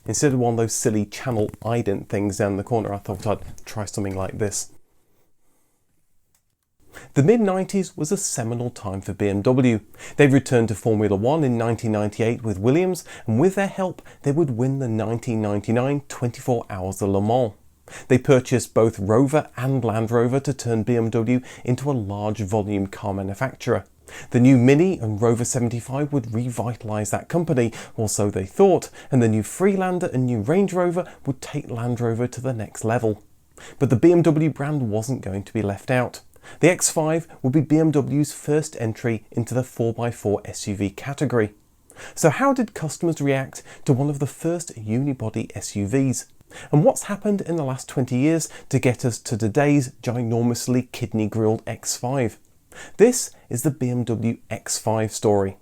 Instead of one of those silly channel ident things down the corner, I thought I'd try something like this. The mid-90s was a seminal time for BMW. They returned to Formula One in 1998 with Williams, and with their help they would win the 1999 24 Hours of Le Mans. They purchased both Rover and Land Rover to turn BMW into a large volume car manufacturer. The new Mini and Rover 75 would revitalise that company, or so they thought, and the new Freelander and new Range Rover would take Land Rover to the next level. But the BMW brand wasn't going to be left out. The X5 would be BMW's first entry into the 4x4 SUV category. So how did customers react to one of the first unibody SUVs? And what's happened in the last 20 years to get us to today's ginormously kidney-grilled X5? This is the BMW X5 story.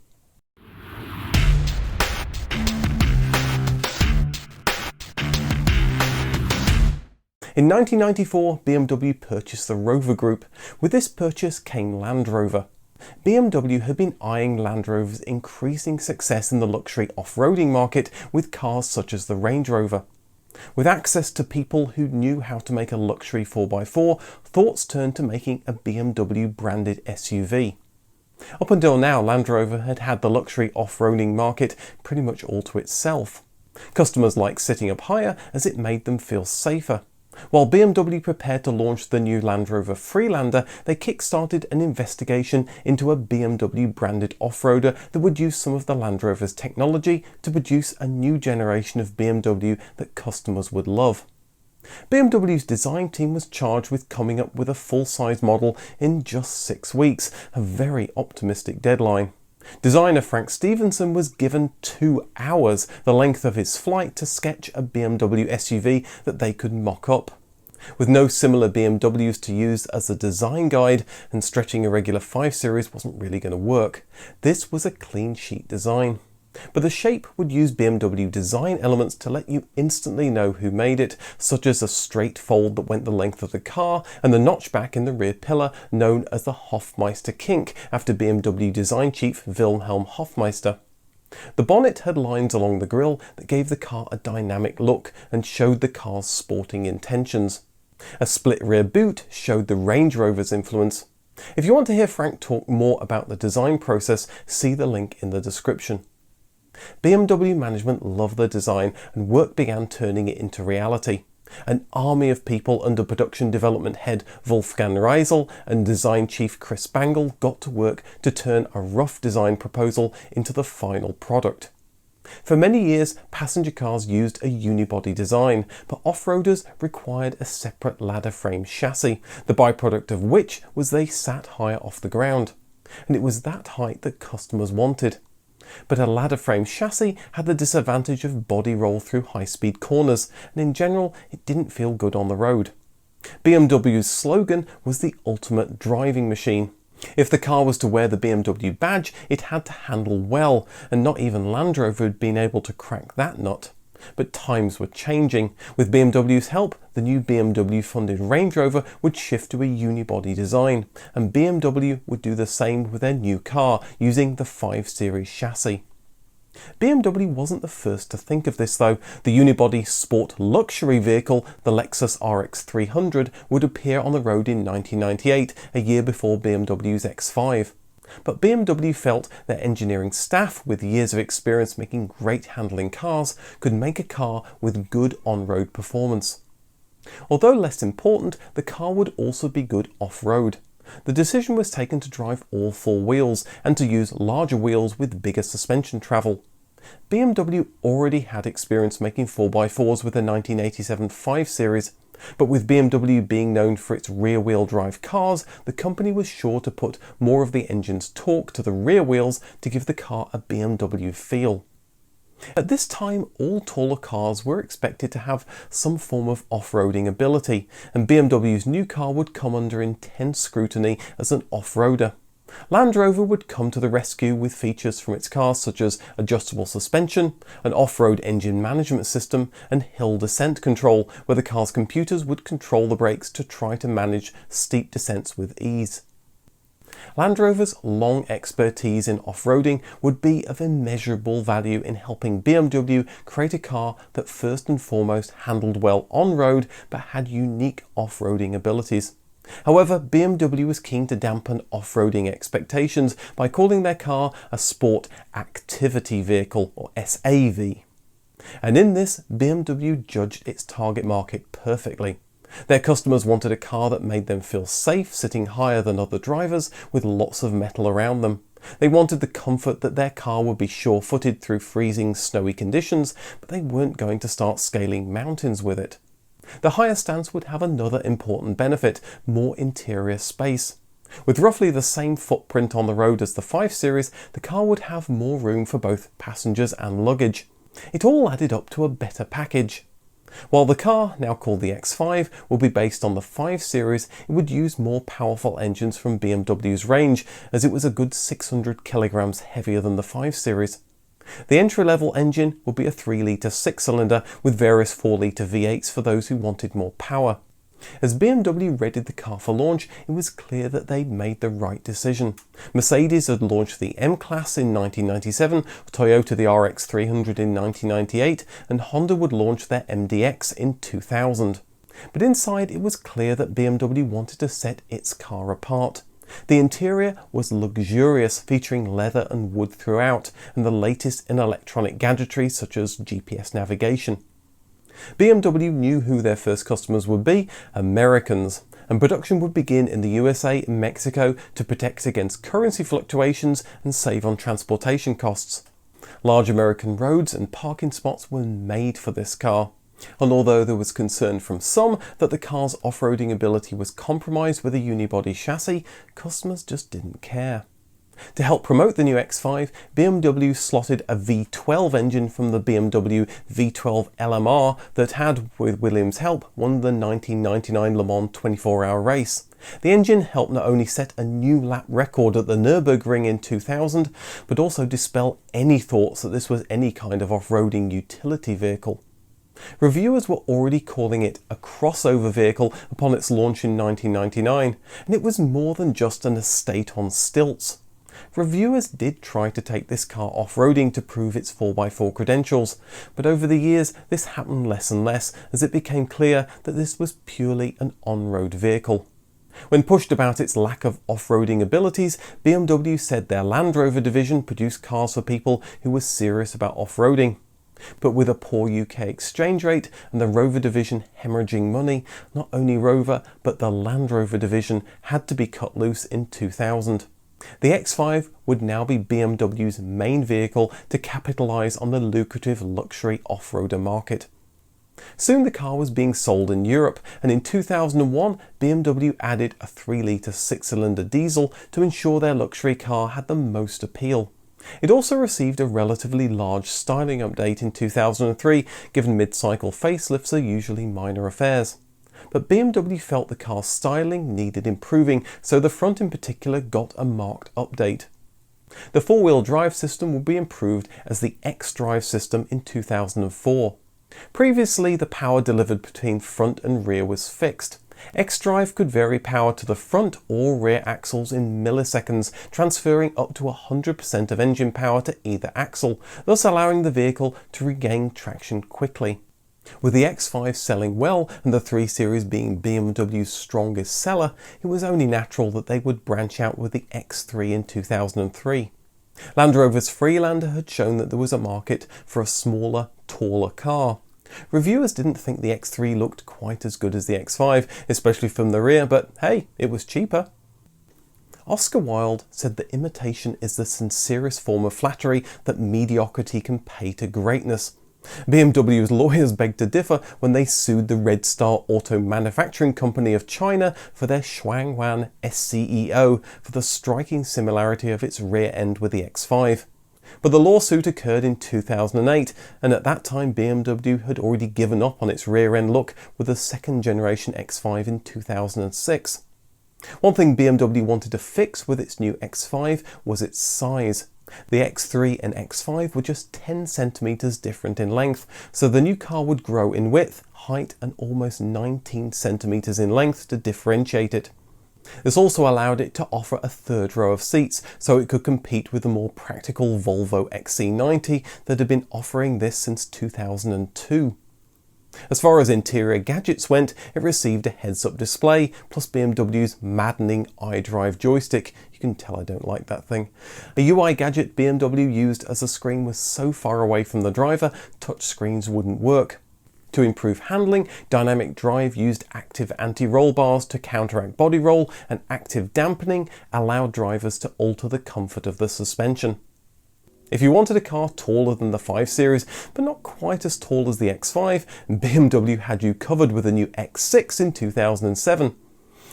In 1994, BMW purchased the Rover Group. With this purchase came Land Rover. BMW had been eyeing Land Rover's increasing success in the luxury off-roading market with cars such as the Range Rover. With access to people who knew how to make a luxury 4x4, thoughts turned to making a BMW branded SUV. Up until now, Land Rover had had the luxury off-roading market pretty much all to itself. Customers liked sitting up higher as it made them feel safer. While BMW prepared to launch the new Land Rover Freelander, they kick-started an investigation into a BMW branded off-roader that would use some of the Land Rover's technology to produce a new generation of BMW that customers would love. BMW's design team was charged with coming up with a full-size model in just 6 weeks, a very optimistic deadline. Designer Frank Stephenson was given 2 hours, the length of his flight, to sketch a BMW SUV that they could mock up. With no similar BMWs to use as a design guide, and stretching a regular 5 Series wasn't really going to work, this was a clean sheet design. But the shape would use BMW design elements to let you instantly know who made it, such as a straight fold that went the length of the car and the notchback in the rear pillar known as the Hofmeister kink, after BMW design chief Wilhelm Hofmeister. The bonnet had lines along the grille that gave the car a dynamic look and showed the car's sporting intentions. A split rear boot showed the Range Rover's influence. If you want to hear Frank talk more about the design process, see the link in the description. BMW management loved the design and work began turning it into reality. An army of people under production development head Wolfgang Reisel and design chief Chris Bangle got to work to turn a rough design proposal into the final product. For many years, passenger cars used a unibody design, but off-roaders required a separate ladder frame chassis, the byproduct of which was they sat higher off the ground. And it was that height that customers wanted. But a ladder frame chassis had the disadvantage of body roll through high-speed corners, and in general it didn't feel good on the road. BMW's slogan was the ultimate driving machine. If the car was to wear the BMW badge, it had to handle well, and not even Land Rover had been able to crack that nut. But times were changing. With BMW's help, the new BMW-funded Range Rover would shift to a unibody design, and BMW would do the same with their new car, using the 5 Series chassis. BMW wasn't the first to think of this though. The unibody sport luxury vehicle, the Lexus RX 300, would appear on the road in 1998, a year before BMW's X5. But BMW felt their engineering staff, with years of experience making great handling cars, could make a car with good on-road performance. Although less important, the car would also be good off-road. The decision was taken to drive all 4 wheels and to use larger wheels with bigger suspension travel. BMW already had experience making 4x4s with the 1987 5 Series, but with BMW being known for its rear-wheel drive cars, the company was sure to put more of the engine's torque to the rear wheels to give the car a BMW feel. At this time, all taller cars were expected to have some form of off-roading ability, and BMW's new car would come under intense scrutiny as an off-roader. Land Rover would come to the rescue with features from its cars such as adjustable suspension, an off-road engine management system, and hill descent control, where the car's computers would control the brakes to try to manage steep descents with ease. Land Rover's long expertise in off-roading would be of immeasurable value in helping BMW create a car that first and foremost handled well on-road but had unique off-roading abilities. However, BMW was keen to dampen off-roading expectations by calling their car a Sport Activity Vehicle, or SAV. And in this, BMW judged its target market perfectly. Their customers wanted a car that made them feel safe, sitting higher than other drivers with lots of metal around them. They wanted the comfort that their car would be sure-footed through freezing, snowy conditions, but they weren't going to start scaling mountains with it. The higher stance would have another important benefit: more interior space. With roughly the same footprint on the road as the 5 Series, the car would have more room for both passengers and luggage. It all added up to a better package. While the car, now called the X5, will be based on the 5 Series, it would use more powerful engines from BMW's range, as it was a good 600 kilograms heavier than the 5 Series. The entry-level engine would be a 3-litre 6-cylinder with various 4-litre V8s for those who wanted more power. As BMW readied the car for launch, it was clear that they'd made the right decision. Mercedes had launched the M-Class in 1997, Toyota the RX300 in 1998, and Honda would launch their MDX in 2000. But inside, it was clear that BMW wanted to set its car apart. The interior was luxurious, featuring leather and wood throughout, and the latest in electronic gadgetry such as GPS navigation. BMW knew who their first customers would be: Americans, and production would begin in the USA and Mexico to protect against currency fluctuations and save on transportation costs. Large American roads and parking spots were made for this car, and although there was concern from some that the car's off-roading ability was compromised with a unibody chassis, customers just didn't care. To help promote the new X5, BMW slotted a V12 engine from the BMW V12 LMR that had, with Williams' help, won the 1999 Le Mans 24-hour race. The engine helped not only set a new lap record at the Nürburgring in 2000, but also dispel any thoughts that this was any kind of off-roading utility vehicle. Reviewers were already calling it a crossover vehicle upon its launch in 1999, and it was more than just an estate on stilts. Reviewers did try to take this car off-roading to prove its 4x4 credentials, but over the years this happened less and less as it became clear that this was purely an on-road vehicle. When pushed about its lack of off-roading abilities, BMW said their Land Rover division produced cars for people who were serious about off-roading. But with a poor UK exchange rate and the Rover division hemorrhaging money, not only Rover but the Land Rover division had to be cut loose in 2000. The X5 would now be BMW's main vehicle to capitalise on the lucrative luxury off-roader market. Soon the car was being sold in Europe, and in 2001 BMW added a 3-litre 6-cylinder diesel to ensure their luxury car had the most appeal. It also received a relatively large styling update in 2003, given mid-cycle facelifts are usually minor affairs. But BMW felt the car's styling needed improving, so the front in particular got a marked update. The four-wheel drive system would be improved as the X-Drive system in 2004. Previously, the power delivered between front and rear was fixed. X-Drive could vary power to the front or rear axles in milliseconds, transferring up to 100% of engine power to either axle, thus allowing the vehicle to regain traction quickly. With the X5 selling well and the 3 Series being BMW's strongest seller, it was only natural that they would branch out with the X3 in 2003. Land Rover's Freelander had shown that there was a market for a smaller, taller car. Reviewers didn't think the X3 looked quite as good as the X5, especially from the rear, but hey, it was cheaper. Oscar Wilde said that imitation is the sincerest form of flattery that mediocrity can pay to greatness. BMW's lawyers begged to differ when they sued the Red Star Auto Manufacturing Company of China for their Shuangwan SCEO for the striking similarity of its rear end with the X5. But the lawsuit occurred in 2008, and at that time BMW had already given up on its rear end look with the second generation X5 in 2006. One thing BMW wanted to fix with its new X5 was its size. The X3 and X5 were just 10 centimeters different in length, so the new car would grow in width, height and almost 19 centimeters in length to differentiate it. This also allowed it to offer a third row of seats, so it could compete with the more practical Volvo XC90 that had been offering this since 2002. As far as interior gadgets went, it received a heads-up display, plus BMW's maddening iDrive joystick. You can tell I don't like that thing. A UI gadget BMW used as the screen was so far away from the driver, touchscreens wouldn't work. To improve handling, Dynamic Drive used active anti-roll bars to counteract body roll, and active dampening allowed drivers to alter the comfort of the suspension. If you wanted a car taller than the 5 Series, but not quite as tall as the X5, BMW had you covered with the new X6 in 2007.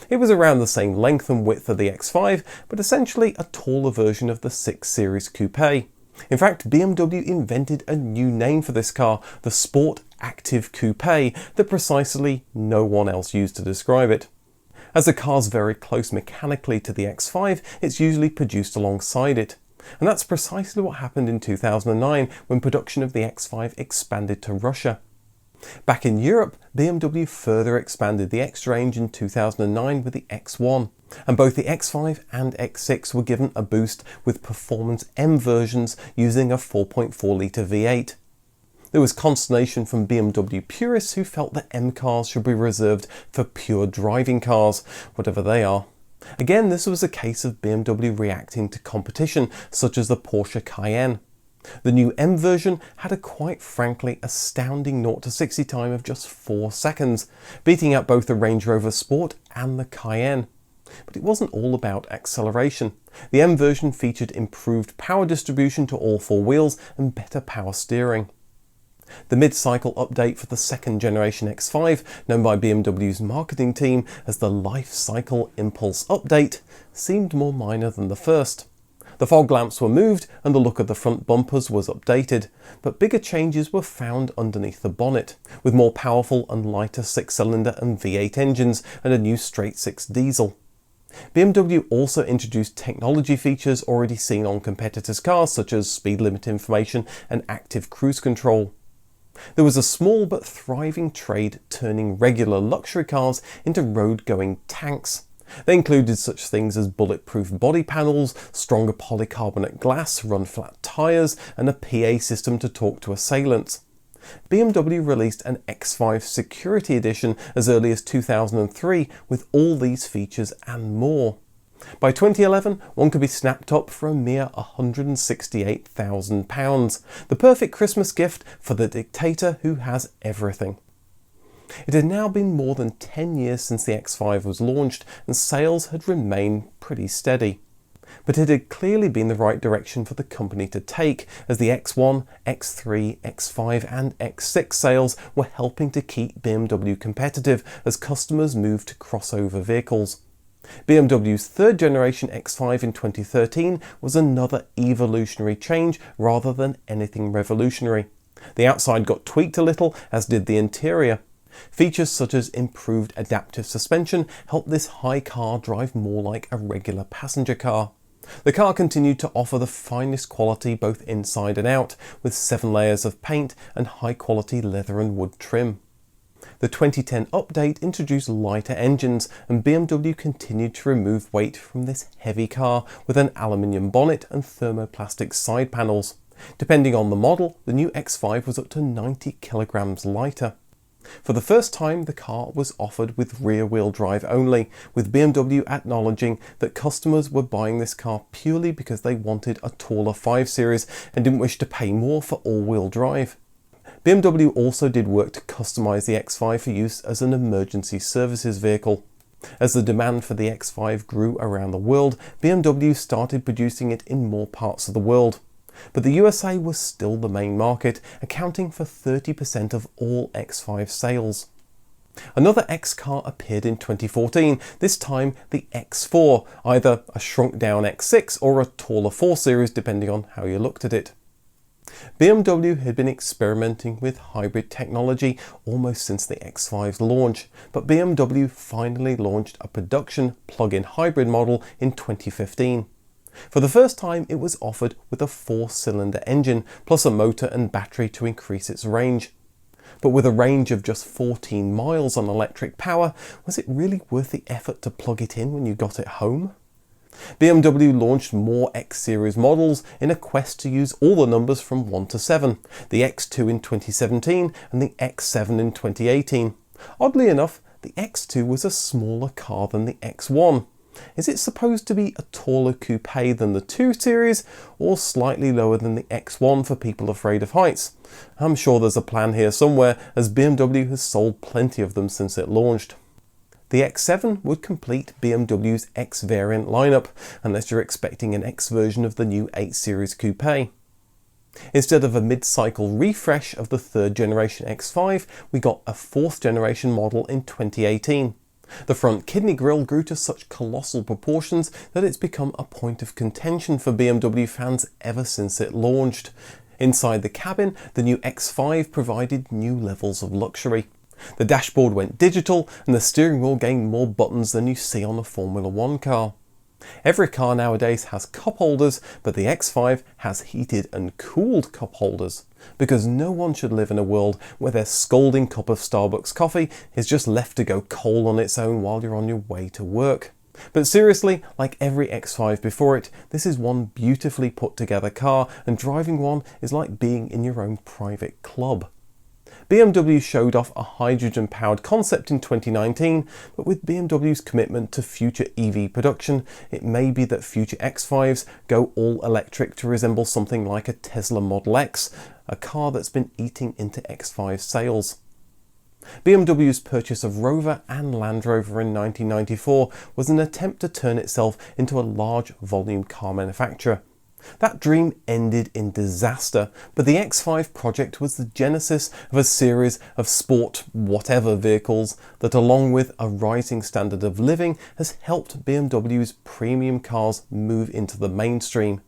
It was around the same length and width of the X5, but essentially a taller version of the 6 Series Coupe. In fact, BMW invented a new name for this car, the Sport Active Coupe, that precisely no one else used to describe it. As the car's very close mechanically to the X5, it's usually produced alongside it. And that's precisely what happened in 2009 when production of the X5 expanded to Russia. Back in Europe, BMW further expanded the X range in 2009 with the X1, and both the X5 and X6 were given a boost with Performance M versions using a 4.4 litre V8. There was consternation from BMW purists who felt that M cars should be reserved for pure driving cars, whatever they are. Again, this was a case of BMW reacting to competition, such as the Porsche Cayenne. The new M version had a quite frankly astounding 0 to 60 time of just 4 seconds, beating out both the Range Rover Sport and the Cayenne. But it wasn't all about acceleration. The M version featured improved power distribution to all 4 wheels and better power steering. The mid-cycle update for the second generation X5, known by BMW's marketing team as the Life Cycle Impulse Update, seemed more minor than the first. The fog lamps were moved and the look of the front bumpers was updated, but bigger changes were found underneath the bonnet, with more powerful and lighter 6-cylinder and V8 engines and a new straight-six diesel. BMW also introduced technology features already seen on competitors' cars, such as speed limit information and active cruise control. There was a small but thriving trade turning regular luxury cars into road-going tanks. They included such things as bulletproof body panels, stronger polycarbonate glass, run-flat tyres, and a PA system to talk to assailants. BMW released an X5 Security Edition as early as 2003 with all these features and more. By 2011, one could be snapped up for a mere £168,000, the perfect Christmas gift for the dictator who has everything. It had now been more than 10 years since the X5 was launched, and sales had remained pretty steady. But it had clearly been the right direction for the company to take, as the X1, X3, X5 and X6 sales were helping to keep BMW competitive as customers moved to crossover vehicles. BMW's third generation X5 in 2013 was another evolutionary change rather than anything revolutionary. The outside got tweaked a little, as did the interior. Features such as improved adaptive suspension helped this high car drive more like a regular passenger car. The car continued to offer the finest quality both inside and out, with 7 layers of paint and high quality leather and wood trim. The 2010 update introduced lighter engines, and BMW continued to remove weight from this heavy car with an aluminium bonnet and thermoplastic side panels. Depending on the model, the new X5 was up to 90 kilograms lighter. For the first time, the car was offered with rear-wheel drive only, with BMW acknowledging that customers were buying this car purely because they wanted a taller 5 Series and didn't wish to pay more for all-wheel drive. BMW also did work to customise the X5 for use as an emergency services vehicle. As the demand for the X5 grew around the world, BMW started producing it in more parts of the world. But the USA was still the main market, accounting for 30% of all X5 sales. Another X car appeared in 2014, this time the X4, either a shrunk-down X6 or a taller 4 Series depending on how you looked at it. BMW had been experimenting with hybrid technology almost since the X5's launch, but BMW finally launched a production plug-in hybrid model in 2015. For the first time, it was offered with a 4-cylinder engine, plus a motor and battery to increase its range. But with a range of just 14 miles on electric power, was it really worth the effort to plug it in when you got it home? BMW launched more X Series models in a quest to use all the numbers from 1 to 7, the X2 in 2017 and the X7 in 2018. Oddly enough, the X2 was a smaller car than the X1. Is it supposed to be a taller coupe than the 2 Series, or slightly lower than the X1 for people afraid of heights? I'm sure there's a plan here somewhere, as BMW has sold plenty of them since it launched. The X7 would complete BMW's X variant lineup, unless you're expecting an X version of the new 8 Series coupe. Instead of a mid-cycle refresh of the 3rd generation X5, we got a 4th generation model in 2018. The front kidney grille grew to such colossal proportions that it's become a point of contention for BMW fans ever since it launched. Inside the cabin, the new X5 provided new levels of luxury. The dashboard went digital and the steering wheel gained more buttons than you see on a Formula 1 car. Every car nowadays has cup holders, but the X5 has heated and cooled cup holders, because no one should live in a world where their scalding cup of Starbucks coffee is just left to go cold on its own while you're on your way to work. But seriously, like every X5 before it, this is one beautifully put together car, and driving one is like being in your own private club. BMW showed off a hydrogen-powered concept in 2019, but with BMW's commitment to future EV production, it may be that future X5s go all electric to resemble something like a Tesla Model X, a car that's been eating into X5 sales. BMW's purchase of Rover and Land Rover in 1994 was an attempt to turn itself into a large volume car manufacturer. That dream ended in disaster, but the X5 project was the genesis of a series of sport whatever vehicles that, along with a rising standard of living, has helped BMW's premium cars move into the mainstream.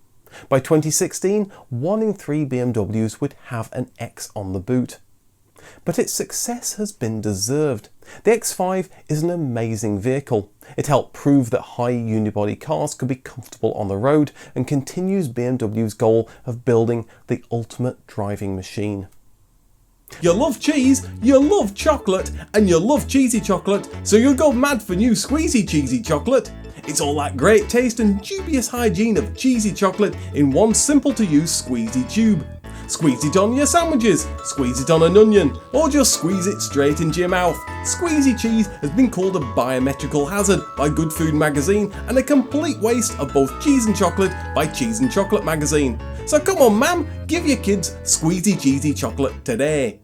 By 2016, 1 in 3 BMWs would have an X on the boot. But its success has been deserved. The X5 is an amazing vehicle. It helped prove that high unibody cars could be comfortable on the road, and continues BMW's goal of building the ultimate driving machine. You love cheese, you love chocolate, and you love cheesy chocolate, so you'll go mad for new Squeezy Cheesy Chocolate. It's all that great taste and dubious hygiene of cheesy chocolate in one simple to use squeezy tube. Squeeze it on your sandwiches, squeeze it on an onion, or just squeeze it straight into your mouth. Squeezy cheese has been called a biometrical hazard by Good Food magazine, and a complete waste of both cheese and chocolate by Cheese and Chocolate magazine. So come on ma'am, give your kids Squeezy Cheesy Chocolate today.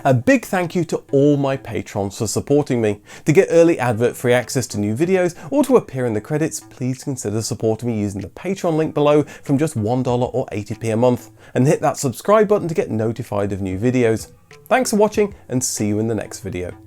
A big thank you to all my patrons for supporting me. To get early advert-free access to new videos or to appear in the credits, please consider supporting me using the Patreon link below from just $1 or 80p a month, and hit that subscribe button to get notified of new videos. Thanks for watching, and see you in the next video.